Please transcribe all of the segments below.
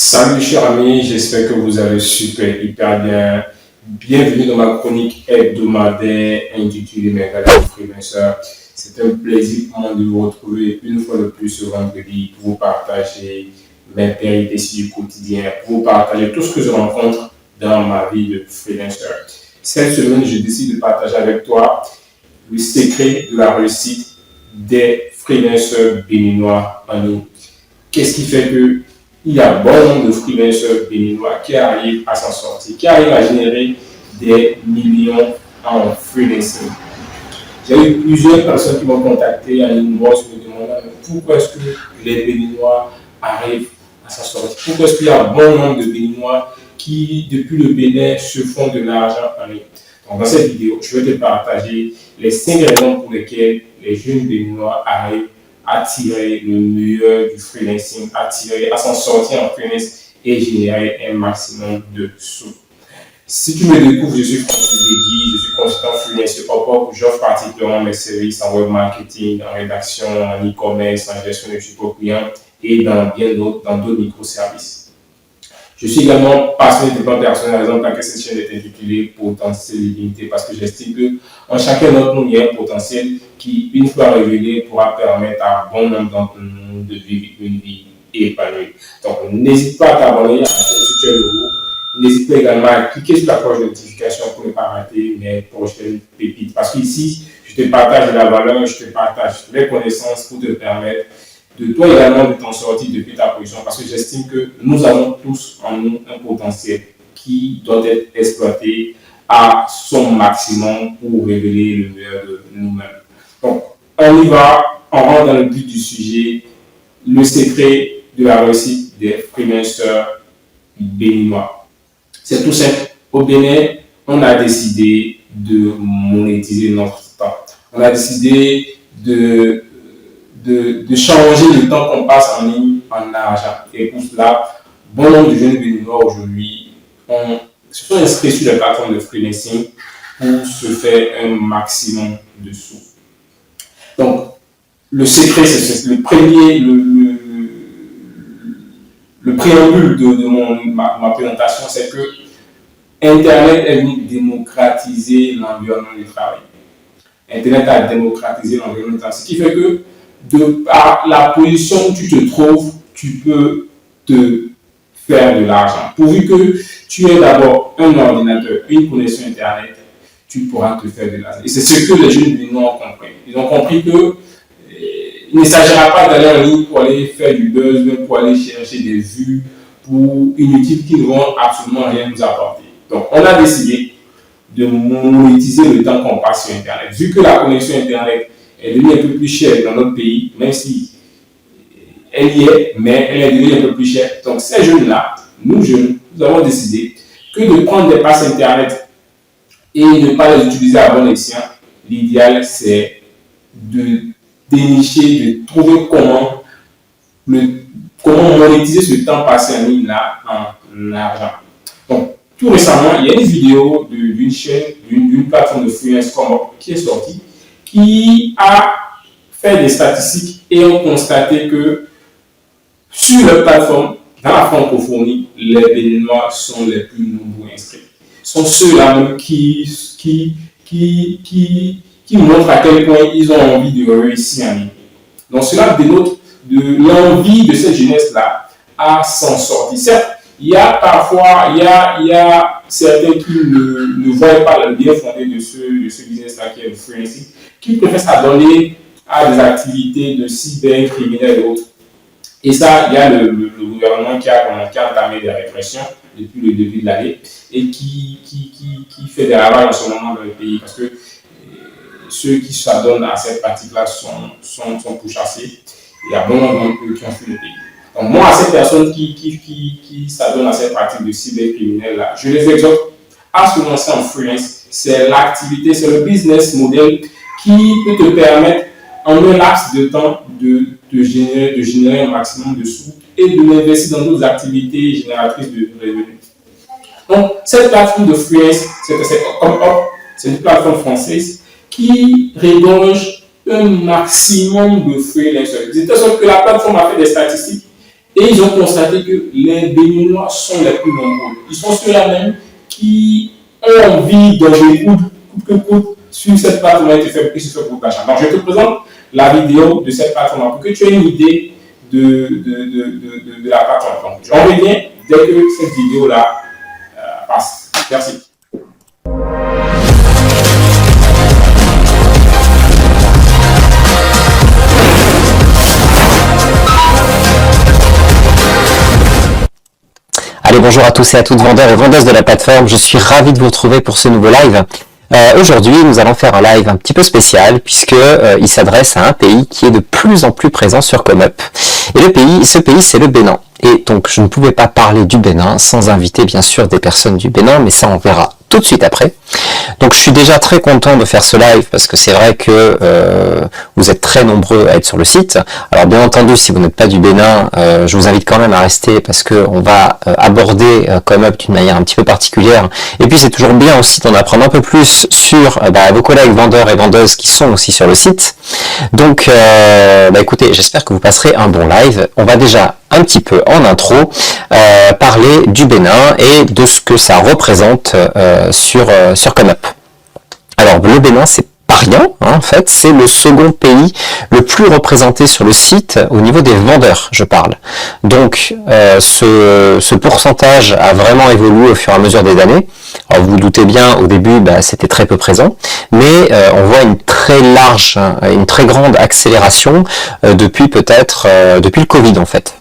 Salut chers amis, j'espère que vous allez super, hyper bien. Bienvenue dans ma chronique hebdomadaire intitulée Mes galères de freelancer. C'est un plaisir pour moi de vous retrouver une fois de plus ce vendredi pour vous partager mes péripéties du quotidien, pour vous partager tout ce que je rencontre dans ma vie de freelancer. Cette semaine, je décide de partager avec toi le secret de la réussite des freelancers béninois en ligne. Qu'est-ce qui fait que il y a bon nombre de freelancers béninois qui arrivent à s'en sortir, qui arrivent à générer des millions en freelancing. J'ai eu plusieurs personnes qui m'ont contacté à l'inbox me demandant pourquoi est-ce que les Béninois arrivent à s'en sortir. Pourquoi est-ce qu'il y a un bon nombre de Béninois qui, depuis le Bénin, se font de l'argent en ligne. Donc, dans cette vidéo, je vais te partager les 5 raisons pour lesquelles les jeunes Béninois arrivent à tirer le meilleur du freelancing, à s'en sortir en freelance et générer un maximum de sous. Si tu me découvres, je suis Francis Dédi, je suis consultant freelance sur Upwork où j'offre particulièrement mes services en web marketing, en rédaction, en e-commerce, en gestion de support client et dans d'autres microservices. Je suis également passionné de développement personnel, raison pour laquelle cette chaîne est intitulée Potentiel illimité parce que j'estime qu'en chacun d'entre nous, il y a un potentiel qui, une fois révélé, pourra permettre à bon nombre d'entre nous de vivre une vie épanouie. Donc, n'hésite pas à t'abonner à la chaîne si tu es nouveau. N'hésite pas également à cliquer sur la cloche de notification pour ne pas rater mes prochaines pépites. Parce qu'ici, je te partage de la valeur, je te partage les connaissances pour te permettre de toi également de t'en sortir depuis ta position. Parce que j'estime que nous avons tous en nous un potentiel qui doit être exploité à son maximum pour révéler le meilleur de nous-mêmes. Donc, on y va, on rentre dans le but du sujet, le secret de la réussite des freelancers béninois. C'est tout simple. Au Bénin, on a décidé de monétiser notre temps. On a décidé de changer le temps qu'on passe en ligne en argent. Et pour cela, bon nombre de jeunes béninois aujourd'hui se sont inscrits sur les plateformes de freelancing pour se faire un maximum de sous. Donc, le secret, c'est le premier, le préambule de ma présentation, c'est que Internet est venu démocratiser l'environnement du travail. Internet a démocratisé l'environnement du travail. Ce qui fait que, de par la position où tu te trouves, tu peux te faire de l'argent. Pourvu que tu aies d'abord un ordinateur, une connexion Internet, tu pourras te faire de l'argent. Et c'est ce que les jeunes béninois ont compris. Ils ont compris que il ne s'agira pas d'aller en ligne pour aller faire du buzz, même pour aller chercher des vues pour inutiles qui ne vont absolument rien nous apporter. Donc, on a décidé de monétiser le temps qu'on passe sur Internet. Vu que la connexion Internet est devenue un peu plus chère dans notre pays, même si elle y est, mais elle est devenue un peu plus chère. Donc, ces jeunes-là, nous jeunes, nous avons décidé que de prendre des passes Internet et de ne pas les utiliser à bon escient, l'idéal, c'est de dénicher, de trouver comment monétiser ce temps passé en ligne là en argent. Donc, tout récemment, il y a une vidéo d'une chaîne, d'une plateforme de freelance qui est sortie, qui a fait des statistiques et ont constaté que sur la plateforme, dans la francophonie, les Béninois sont les plus nombreux inscrits. Sont ceux-là même qui montrent à quel point ils ont envie de réussir en ligne. Donc cela dénote de l'envie de cette jeunesse-là à s'en sortir. Certes, il y a certains qui ne voient pas le bien fondé de ce business-là qui est le freelancing, qui préfèrent s'adonner à des activités de cybercriminels et autres. Et ça, il y a le gouvernement qui a entamé des répressions depuis le début de l'année et qui fait des ravages en ce moment dans le pays parce que ceux qui s'adonnent à cette pratique-là sont pourchassés. Il y a bon nombre qui ont fui le pays. Donc moi, à ces personnes qui s'adonnent à cette pratique de cybercriminel-là, je les exhorte à se lancer en freelance. C'est l'activité, c'est le business model qui peut te permettre en un laps de temps de générer un maximum de sous et de l'investir dans d'autres activités génératrices de revenus. Donc, cette plateforme de freelance, c'est une plateforme française qui regorge un maximum de freelancers. De telle sorte que la plateforme a fait des statistiques Et ils ont constaté que les Béninois sont les plus nombreux. Ils sont ceux-là même qui ont envie d'enlever coûte que coûte sur cette plateforme et se faire beaucoup d'argent. Donc, je te présente la vidéo de cette plateforme pour que tu aies une idée de la plateforme. Donc, j'en reviens dès que cette vidéo-là passe. Merci. Allez, bonjour à tous et à toutes vendeurs et vendeuses de la plateforme, je suis ravi de vous retrouver pour ce nouveau live. Aujourd'hui, nous allons faire un live un petit peu spécial puisque il s'adresse à un pays qui est de plus en plus présent sur ComeUp. Et ce pays, c'est le Bénin. Et donc, je ne pouvais pas parler du Bénin sans inviter bien sûr des personnes du Bénin, mais ça on verra tout de suite après. Donc, je suis déjà très content de faire ce live parce que c'est vrai que vous êtes très nombreux à être sur le site. Alors, bien entendu, si vous n'êtes pas du Bénin, je vous invite quand même à rester parce que on va aborder ComeUp d'une manière un petit peu particulière. Et puis, c'est toujours bien aussi d'en apprendre un peu plus sur vos collègues vendeurs et vendeuses qui sont aussi sur le site. Donc, écoutez, j'espère que vous passerez un bon live. On va déjà un petit peu en intro parler du Bénin et de ce que ça représente sur ComeUp. Alors le Bénin, c'est pas rien, en fait, c'est le second pays le plus représenté sur le site au niveau des vendeurs, je parle. Donc ce pourcentage a vraiment évolué au fur et à mesure des années. Alors vous vous doutez bien, au début, c'était très peu présent, mais on voit une très grande accélération depuis le Covid en fait.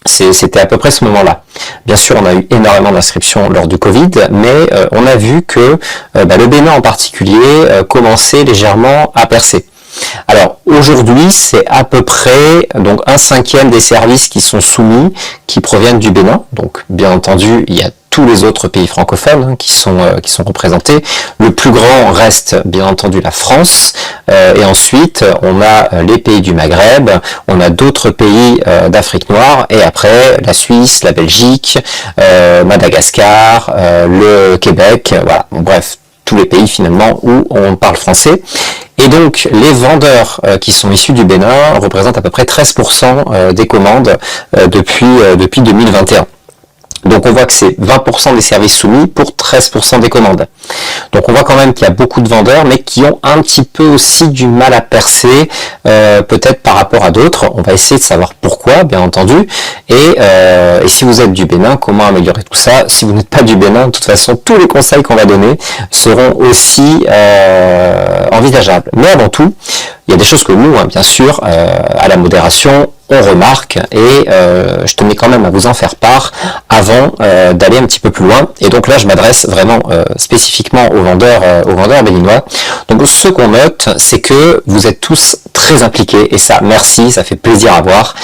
C'était à peu près ce moment-là. Bien sûr, on a eu énormément d'inscriptions lors du Covid, mais on a vu que le Bénin en particulier commençait légèrement à percer. Alors aujourd'hui, c'est à peu près donc 1/5 des services qui sont soumis, qui proviennent du Bénin. Donc bien entendu, il y a tous les autres pays francophones qui sont représentés. Le plus grand reste bien entendu la France, et ensuite on a les pays du Maghreb, on a d'autres pays d'Afrique noire, et après la Suisse, la Belgique, Madagascar, le Québec, voilà. Bon, bref, tous les pays finalement où on parle français. Et donc les vendeurs qui sont issus du Bénin représentent à peu près 13% des commandes depuis 2021. Donc on voit que c'est 20% des services soumis pour 13% des commandes. Donc on voit quand même qu'il y a beaucoup de vendeurs, mais qui ont un petit peu aussi du mal à percer, peut-être par rapport à d'autres. On va essayer de savoir pourquoi, bien entendu. Et si vous êtes du Bénin, comment améliorer tout ça? Si vous n'êtes pas du Bénin, de toute façon, tous les conseils qu'on va donner seront aussi envisageables. Mais avant tout, il y a des choses que nous, bien sûr, à la modération, on remarque, et je tenais quand même à vous en faire part avant d'aller un petit peu plus loin. Et donc là, je m'adresse vraiment spécifiquement aux vendeurs béninois. Donc ce qu'on note, c'est que vous êtes tous très impliqués, et ça, merci, ça fait plaisir à voir.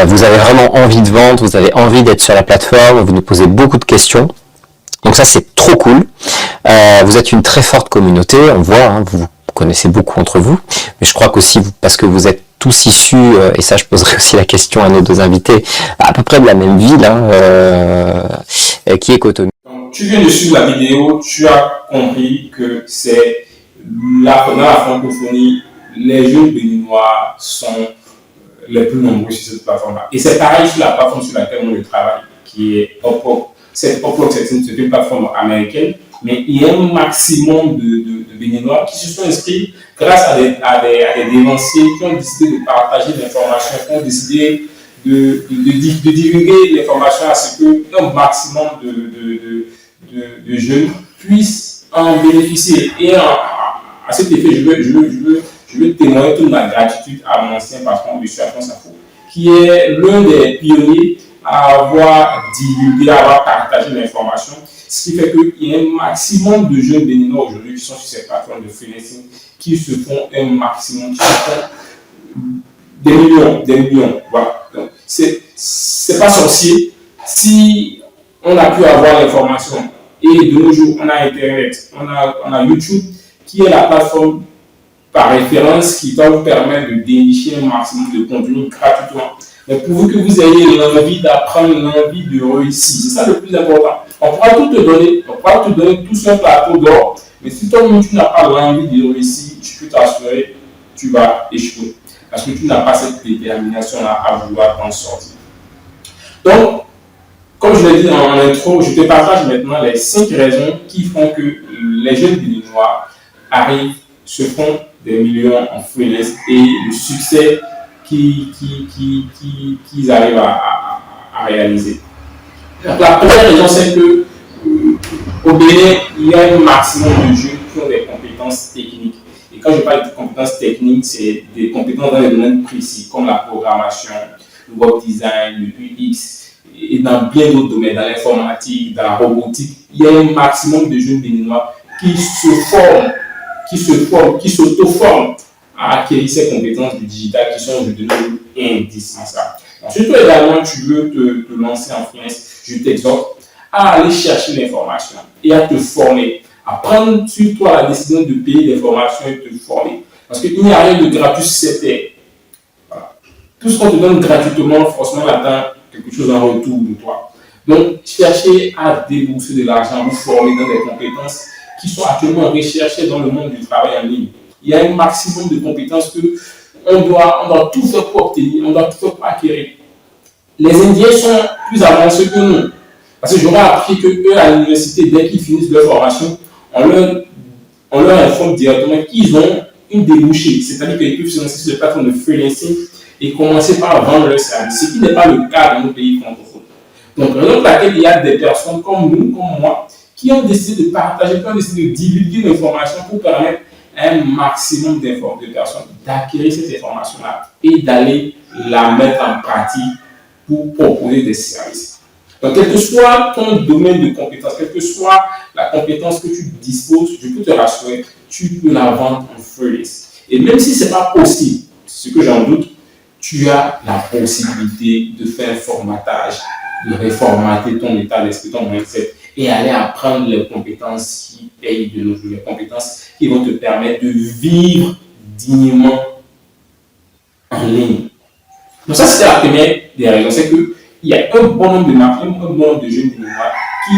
Vous avez vraiment envie de vendre, vous avez envie d'être sur la plateforme, vous nous posez beaucoup de questions. Donc ça, c'est trop cool. Vous êtes une très forte communauté, on voit, vous connaissez beaucoup entre vous, mais je crois qu'aussi, parce que vous êtes tous issus, et ça je poserai aussi la question à nos deux invités, à peu près de la même ville, qui est Cotonou. Donc, tu viens de suivre la vidéo, tu as compris que c'est dans la francophonie, les jeunes béninois sont les plus nombreux sur cette plateforme-là. Et c'est pareil sur la plateforme sur laquelle on travaille, qui est Upwork. C'est une plateforme américaine, mais il y a un maximum de Béninois qui se sont inscrits grâce à des dévanciers qui ont décidé de partager l'information, qui ont décidé de divulguer l'information à ce qu'un maximum de jeunes puissent en bénéficier. Et à cet effet, je veux témoigner toute ma gratitude à mon ancien patron de Suafon Safo, qui est l'un des pionniers à avoir divulgué, à avoir partagé l'information, ce qui fait qu'il y a un maximum de jeunes béninois aujourd'hui qui sont sur ces plateformes de freelancing, qui se font un maximum, qui se font des millions, voilà. Donc, c'est pas sorcier. Si on a pu avoir l'information, et de nos jours, on a Internet, on a YouTube, qui est la plateforme par référence qui va vous permettre de dénicher un maximum de contenu gratuitement. Mais pour vous que vous ayez l'envie d'apprendre, l'envie de réussir, c'est ça le plus important. On pourra tout te donner, tout sur un plateau d'or, mais si toi-même tu n'as pas l'envie de réussir, je peux t'assurer, tu vas échouer. Parce que tu n'as pas cette détermination à vouloir t'en sortir. Donc, comme je l'ai dit en intro, je te partage maintenant les 5 raisons qui font que les jeunes Béninois se font des millions en freelance et le succès qu'ils arrivent à réaliser. Donc, la première raison, c'est que au Bénin, il y a un maximum de jeunes qui ont des compétences techniques. Et quand je parle de compétences techniques, c'est des compétences dans des domaines précis, comme la programmation, le web design, le UX, et dans bien d'autres domaines, dans l'informatique, dans la robotique. Il y a un maximum de jeunes Béninois qui s'auto-forment à acquérir ces compétences du digital qui sont de nous indispensables. Ensuite, toi également, tu veux te lancer en freelance, je t'exhorte à aller chercher l'information et à te former, à prendre sur toi la décision de payer des formations et de te former. Parce qu'il n'y a rien de gratuit sur cette terre. Voilà. Tout ce qu'on te donne gratuitement, forcément, on attend quelque chose en retour de toi. Donc, cherchez à débourser de l'argent, vous former dans des compétences qui sont actuellement recherchées dans le monde du travail en ligne. Il y a un maximum de compétences que on doit tout faire pour obtenir, on doit tout faire pour acquérir. Les Indiens sont plus avancés que nous. Parce que j'aurais appris que eux, à l'université, dès qu'ils finissent leur formation, on leur informe directement qu'ils ont une débouchée. C'est-à-dire qu'ils peuvent se lancer sur le plateforme de freelancing et commencer par vendre leur service, ce qui n'est pas le cas dans nos pays francophones. Donc, raison pour laquelle il y a des personnes comme nous, comme moi, qui ont décidé de partager, qui ont décidé de divulguer l'information pour permettre à un maximum de personnes d'acquérir cette information-là et d'aller la mettre en pratique pour proposer des services. Donc, quel que soit ton domaine de compétence, quelle que soit la compétence que tu disposes, je peux te rassurer, tu peux la vendre en freelance. Et même si ce n'est pas possible, ce que j'en doute, tu as la possibilité de faire un formatage, de réformater ton état d'esprit, ton mindset, et aller apprendre les compétences qui payent de nos jours, les compétences qui vont te permettre de vivre dignement en ligne. Donc ça, c'était la première des raisons, c'est qu'il y a un bon nombre de marques, un bon nombre de jeunes Béninois qui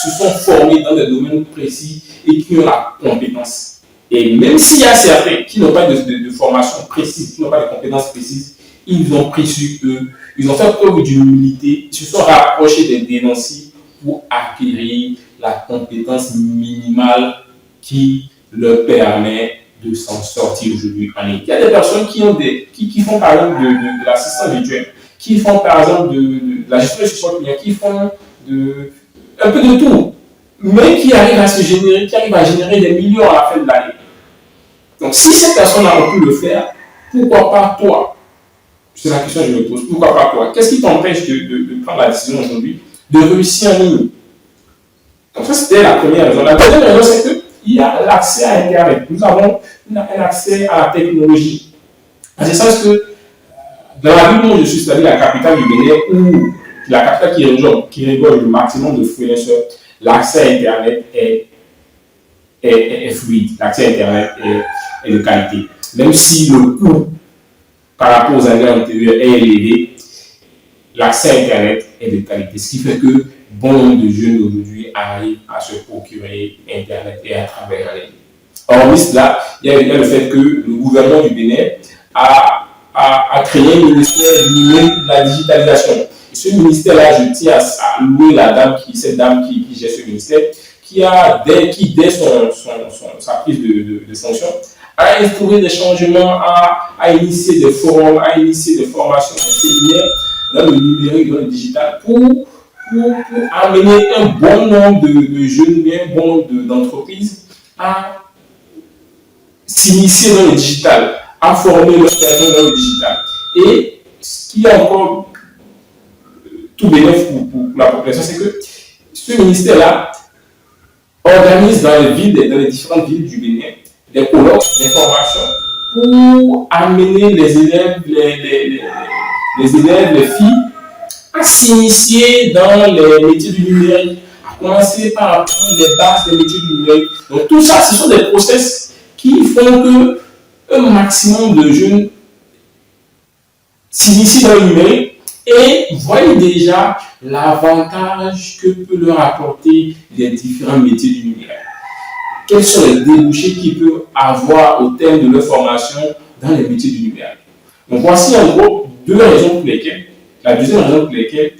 se sont formés dans des domaines précis et qui ont la compétence. Et même s'il y a certains qui n'ont pas de formation précise, qui n'ont pas de compétences précises, ils ont pris sur eux, ils ont fait preuve d'humilité, ils se sont rapprochés des dénonciers pour acquérir la compétence minimale qui leur permet de s'en sortir aujourd'hui en ligne. Il y a des personnes qui font par exemple de l'assistance virtuelle, qui font par exemple de la gestion de support client, qui font un peu de tout, mais qui arrivent à générer des millions à la fin de l'année. Donc si ces personnes-là ont pu le faire, pourquoi pas toi? C'est la question que je me pose. Pourquoi pas toi? Qu'est-ce qui t'empêche de prendre la décision aujourd'hui de réussir en ligne? Donc ça, c'était la première raison. La deuxième raison, c'est qu'il y a l'accès à Internet. Nous avons un accès à la technologie. En ce sens que dans la ville où je suis, c'est-à-dire la capitale du Bénin, ou la capitale qui regorge le maximum de freelancers, l'accès à Internet est fluide. L'accès à Internet est de qualité. Même si le coût par rapport aux années antérieures est élevé, l'accès à Internet est de qualité. Ce qui fait que bon nombre de jeunes aujourd'hui arrivent à se procurer Internet et à travers la ligne. Hormis cela, il y a le fait que le gouvernement du Bénin a créé un ministère du numérique de la digitalisation. Et ce ministère-là, je tiens à louer cette dame qui gère ce ministère, qui dès sa prise de fonction, a instauré des changements, a initié des forums, a initié des formations, des séminaires dans le numérique, dans le digital, pour amener un bon nombre de jeunes, un bon nombre d'entreprises à s'initier dans le digital, à former leurs personnes dans le digital. Et ce qui est encore tout bénéfique pour la population, c'est que ce ministère-là organise dans les différentes villes du Bénin des colloques d'information pour amener les élèves, les filles, à s'initier dans les métiers du numérique, à commencer par apprendre les bases des métiers du numérique. Donc tout ça, ce sont des process qui font que un maximum de jeunes s'initient dans le numérique et voient déjà l'avantage que peut leur apporter les différents métiers du numérique. Quels sont les débouchés qu'ils peuvent avoir au terme de leur formation dans les métiers du numérique. Donc voici en gros deux raisons pour lesquelles la deuxième raison pour laquelle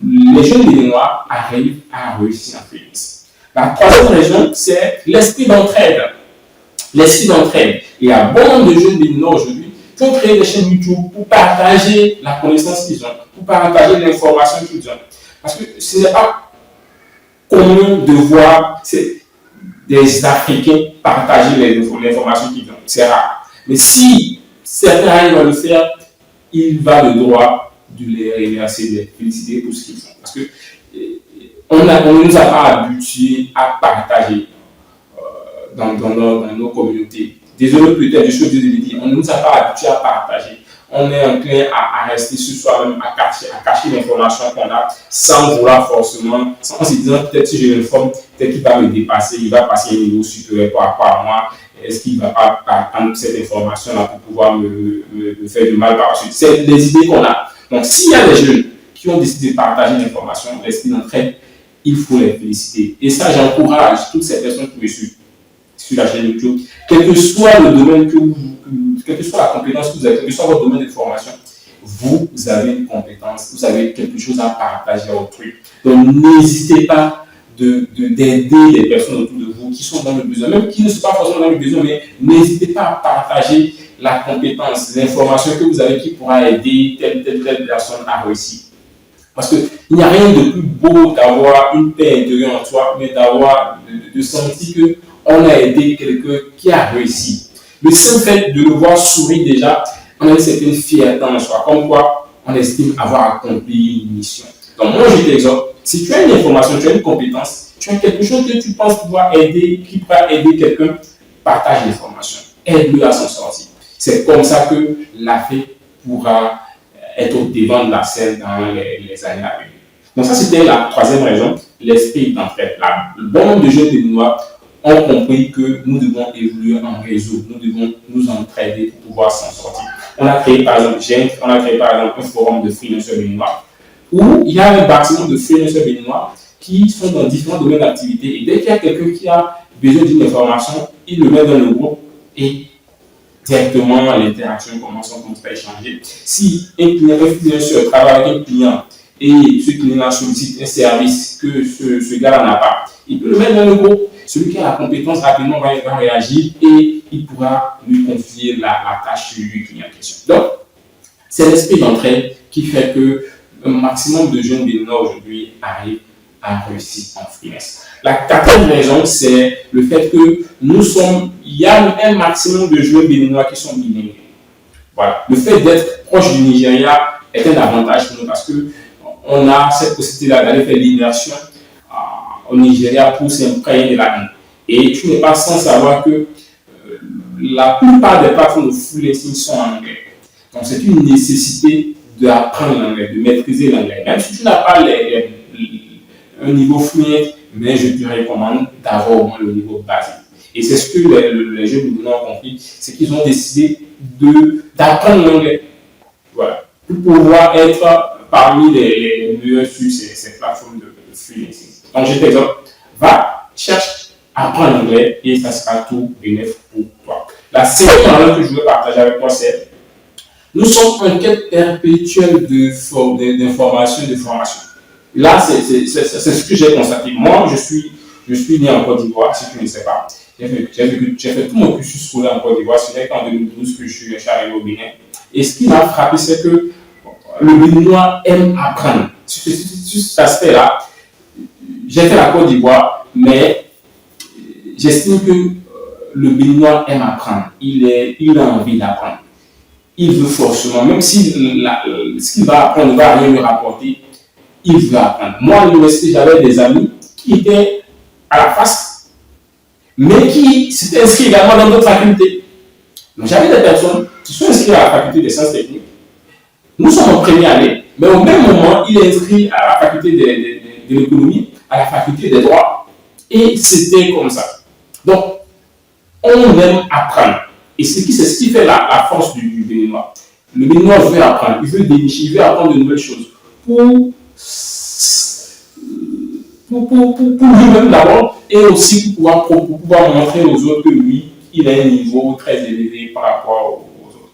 les jeunes béninois arrivent à réussir en freelance. La troisième raison, c'est l'esprit d'entraide. L'esprit d'entraide. Il y a beaucoup de jeunes béninois aujourd'hui qui ont créé des chaînes YouTube pour partager la connaissance qu'ils ont, pour partager l'information qu'ils ont. Parce que ce n'est pas commun de voir des Africains partager l'information qu'ils ont. C'est rare. Mais si certains arrivent à le faire, il va de droit de les remercier, de les féliciter pour ce qu'ils font. Parce que on ne nous a pas habitués à partager dans nos communautés. Désolé peut-être, je suis désolé de dire, on ne nous a pas habitués à partager. On est enclin à rester sur soi-même, à cacher l'information qu'on a sans vouloir forcément, sans se disant peut-être si je l'informe, peut-être qu'il va me dépasser, il va passer un niveau supérieur par rapport à moi. Est-ce qu'il ne va pas prendre cette information-là pour pouvoir me faire du mal par la suite? C'est les idées qu'on a. Donc, s'il y a des jeunes qui ont décidé de partager l'information, l'esprit d'entraide, il faut les féliciter. Et ça, j'encourage toutes ces personnes qui me suivent sur la chaîne YouTube, quel que soit le domaine quelle que soit la compétence que vous avez, quel que soit votre domaine de formation, vous avez une compétence, vous avez quelque chose à partager à autrui. Donc, n'hésitez pas d'aider les personnes autour de vous qui sont dans le besoin, même qui ne sont pas forcément dans le besoin, mais n'hésitez pas à partager la compétence, l'information que vous avez qui pourra aider telle personne à réussir. Parce qu'il n'y a rien de plus beau d'avoir une paix intérieure en soi, mais de sentir qu'on a aidé quelqu'un qui a réussi. Le simple fait de le voir sourire déjà, on a une certaine fierté en soi, comme quoi on estime avoir accompli une mission. Donc moi je t'exhorte, si tu as une information, tu as une compétence, tu as quelque chose que tu penses pouvoir aider, qui pourra aider quelqu'un, partage l'information, aide-le à s'en sortir. C'est comme ça que l'Afrique pourra être au devant de la scène dans les années à venir. Donc ça, c'était la troisième raison, l'esprit d'entraide. Le bon nombre de jeunes béninois ont compris que nous devons évoluer en réseau, nous devons nous entraider pour pouvoir s'en sortir. On a créé par exemple un forum de freelancers béninois où il y a un bâtiment de freelancers béninois qui sont dans différents domaines d'activité. Et dès qu'il y a quelqu'un qui a besoin d'une information, il le met dans le groupe et directement l'interaction commence à échanger. Si un freelancer travaille avec un client et ce client sollicite un service que ce gars-là n'a pas, il peut le mettre dans le groupe. Celui qui a la compétence rapidement va réagir et il pourra lui confier la tâche du client en question. Donc, c'est l'esprit d'entraide qui fait que un maximum de jeunes béninois aujourd'hui arrivent à réussir en freelance. La quatrième raison, c'est le fait que il y a un maximum de jeunes béninois qui sont bilingues. Voilà. Le fait d'être proche du Nigeria est un avantage pour nous parce qu'on a cette possibilité d'aller faire l'immersion au Nigeria pour s'imprégner de la langue. Et tu n'es pas sans savoir que la plupart des plateformes de freelancing sont en anglais. Donc c'est une nécessité d'apprendre l'anglais, de maîtriser l'anglais. Même si tu n'as pas un niveau fluent, mais je te recommande d'avoir au moins le niveau basique. Et c'est ce que les jeunes béninois ont compris, c'est qu'ils ont décidé d'apprendre l'anglais. Voilà. Pour pouvoir être parmi les meilleurs sur ces plateformes de freelancing. Donc, je t'exhorte, cherche, apprends l'anglais et ça sera tout bénéfique pour toi. La seconde langue que je veux partager avec toi, c'est nous sommes en quête perpétuelle d'information et de formation. Là, c'est ce que j'ai constaté. Moi, je suis né en Côte d'Ivoire, si tu ne sais pas. J'ai fait tout mon cursus scolaire en Côte d'Ivoire. C'est en 2012 que je suis arrivé au Bénin. Et ce qui m'a frappé, c'est que le Béninois aime apprendre. Sur cet aspect-là, j'ai fait la Côte d'Ivoire, mais j'estime que le Béninois aime apprendre. Il a envie d'apprendre. Il veut forcément, même si ce qu'il va apprendre ne va rien lui rapporter, il veut apprendre. Moi, à l'université, j'avais des amis qui étaient à la FASC, mais qui s'étaient inscrits également dans d'autres facultés. Donc, j'avais des personnes qui sont inscrites à la faculté des sciences techniques. Nous sommes en première année, mais au même moment, il est inscrit à la faculté de l'économie, à la faculté des droits. Et c'était comme ça. Donc, on aime apprendre. Et c'est ce qui fait la force du Béninois. Le Béninois veut apprendre, il veut dénicher, il veut apprendre de nouvelles choses. Pour lui-même d'abord, et aussi pour pouvoir montrer aux autres que lui, il a un niveau très élevé par rapport aux autres.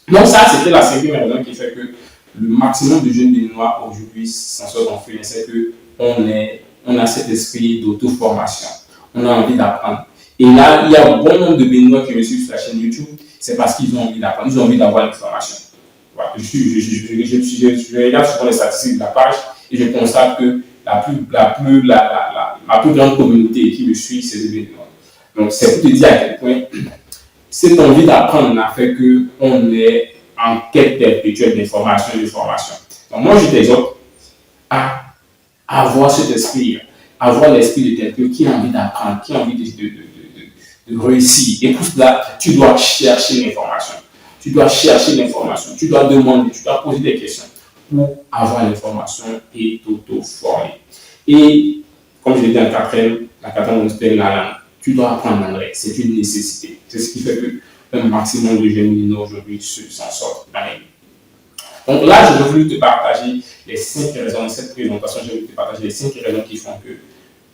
Donc ça, c'était la cinquième raison qui fait que le maximum de jeunes Béninois aujourd'hui s'en sortent en freelance, c'est qu'on a cet esprit d'auto-formation. On a envie d'apprendre. Et là, il y a un bon nombre de Béninois qui me suivent sur la chaîne YouTube, c'est parce qu'ils ont envie d'apprendre, ils ont envie d'avoir l'information. Voilà. Je regarde souvent les statistiques de la page et je constate que la plus grande communauté qui me suit, c'est les Béninois. Donc, c'est pour te dire à quel point cette envie d'apprendre a fait qu'on est en quête perpétuelle d'information et de formation. Donc, moi, je t'exhorte à avoir cet esprit, avoir l'esprit de quelqu'un qui a envie d'apprendre, qui a envie de réussir. Et pour cela, tu dois chercher l'information. Tu dois chercher l'information, tu dois demander, tu dois poser des questions pour avoir l'information et t'auto-former. Et comme je l'ai dit en quatrième, la quatrième, c'est la langue. Tu dois apprendre l'anglais, c'est une nécessité. C'est ce qui fait qu'un maximum de jeunes Béninois aujourd'hui s'en sortent dans la vie. Donc là, je voulu te partager les 5 raisons, dans cette présentation, je voulu te partager les 5 raisons qui font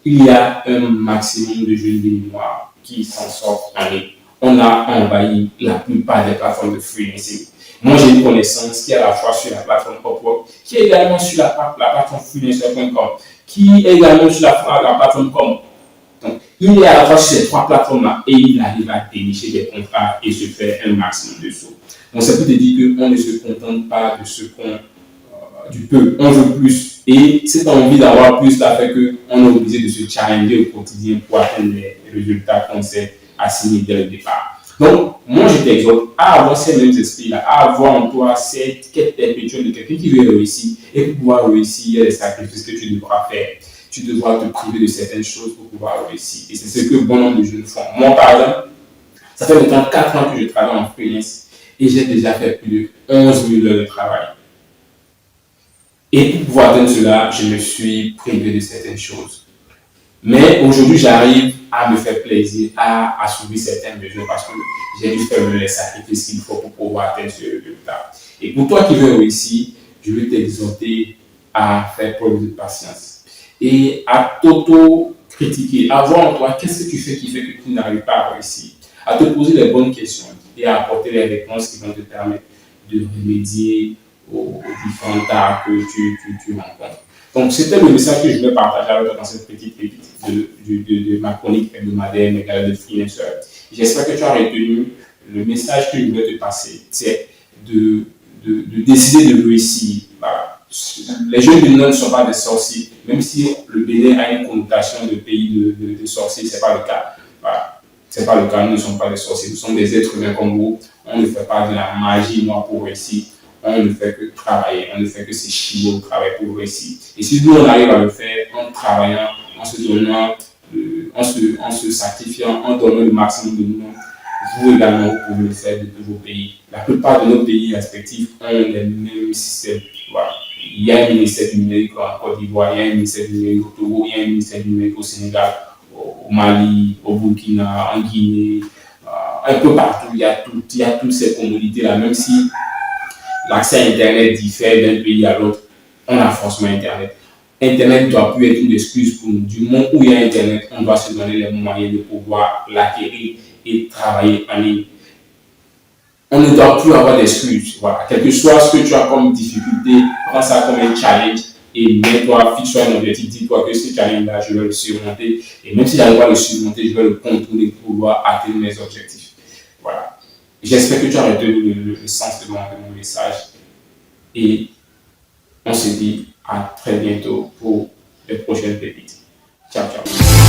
qu'il y a un maximum de jeunes Béninois qui s'en sortent en ligne. On a envahi la plupart des plateformes de freelancing. Moi, j'ai une connaissance qui est à la fois sur la plateforme Upwork, qui est également sur la plateforme freelancer.com, qui est également sur la plateforme Com. Donc, il est à la fois sur ces 3 plateformes-là et il arrive à dénicher des contrats et se faire un maximum de sous. Donc, ça peut te dire qu'on ne se contente pas de ce du peu, on veut plus. Et cette envie d'avoir plus, ça fait qu'on est obligé de se challenger au quotidien pour atteindre les résultats qu'on s'est assignés dès le départ. Donc, moi, je t'exhorte à avoir ces mêmes esprits-là, à avoir en toi cette quête perpétuelle de quelqu'un qui veut réussir. Et pour pouvoir réussir, il y a des sacrifices que tu devras faire. Tu devras te priver de certaines choses pour pouvoir réussir. Et c'est ce que bon nombre de jeunes font. Moi, par exemple, ça fait maintenant 4 ans que je travaille en freelance et j'ai déjà fait plus de 11 000 heures de travail. Et pour pouvoir atteindre cela, je me suis privé de certaines choses. Mais aujourd'hui, j'arrive à me faire plaisir, à assouvir certains besoins parce que j'ai dû faire les sacrifices qu'il faut pour pouvoir atteindre ce résultat. Et pour toi qui veux réussir, je vais t'exhorter à faire preuve de patience et à t'auto-critiquer, à voir en toi qu'est-ce que tu fais qui fait que tu n'arrives pas à réussir, à te poser les bonnes questions et à apporter les réponses qui vont te permettre de remédier aux différents tas que tu rencontres. Donc, c'était le message que je voulais partager avec toi dans cette petite répétition de ma chronique hebdomadaire, mes galères de freelancer. J'espère que tu as retenu le message que je voulais te passer. C'est de décider de réussir. Voilà. Les jeunes du Nord ne sont pas des sorciers. Même si le Bénin a une connotation de pays de sorciers, ce n'est pas le cas. Voilà. Ce n'est pas le cas. Nous ne sommes pas des sorciers. Nous sommes des êtres humains comme vous. On ne fait pas de la magie noire pour réussir. On ne fait que travailler, on ne fait que s'échiller au travail pour réussir. Et si nous, on arrive à le faire en travaillant, en se donnant, en se sacrifiant, en donnant le maximum de nous, vous également, vous pouvez le faire de tous vos pays. La plupart de nos pays respectifs ont les mêmes systèmes. Voilà. Il y a un ministère du numérique en Côte d'Ivoire, il y a un ministère du numérique au Togo, il y a un ministère du numérique au Sénégal, au Mali, au Burkina, en Guinée, un peu partout. Il y a toutes ces commodités-là, même si l'accès à Internet diffère d'un pays à l'autre, on a forcément Internet. Internet ne doit plus être une excuse pour nous. Du moment où il y a Internet, on doit se donner les moyens de pouvoir l'acquérir et travailler en ligne. On ne doit plus avoir d'excuses. Voilà. Quel que soit ce que tu as comme difficulté, prends ça comme un challenge et mets-toi, fixe-toi un objectif. Dis-toi que ce challenge-là, je vais le surmonter. Et même si je n'arrive pas à le surmonter, je vais le contourner pour pouvoir atteindre mes objectifs. Voilà. J'espère que tu as retenu le sens de mon message et on se dit à très bientôt pour les prochaines pépites. Ciao, ciao.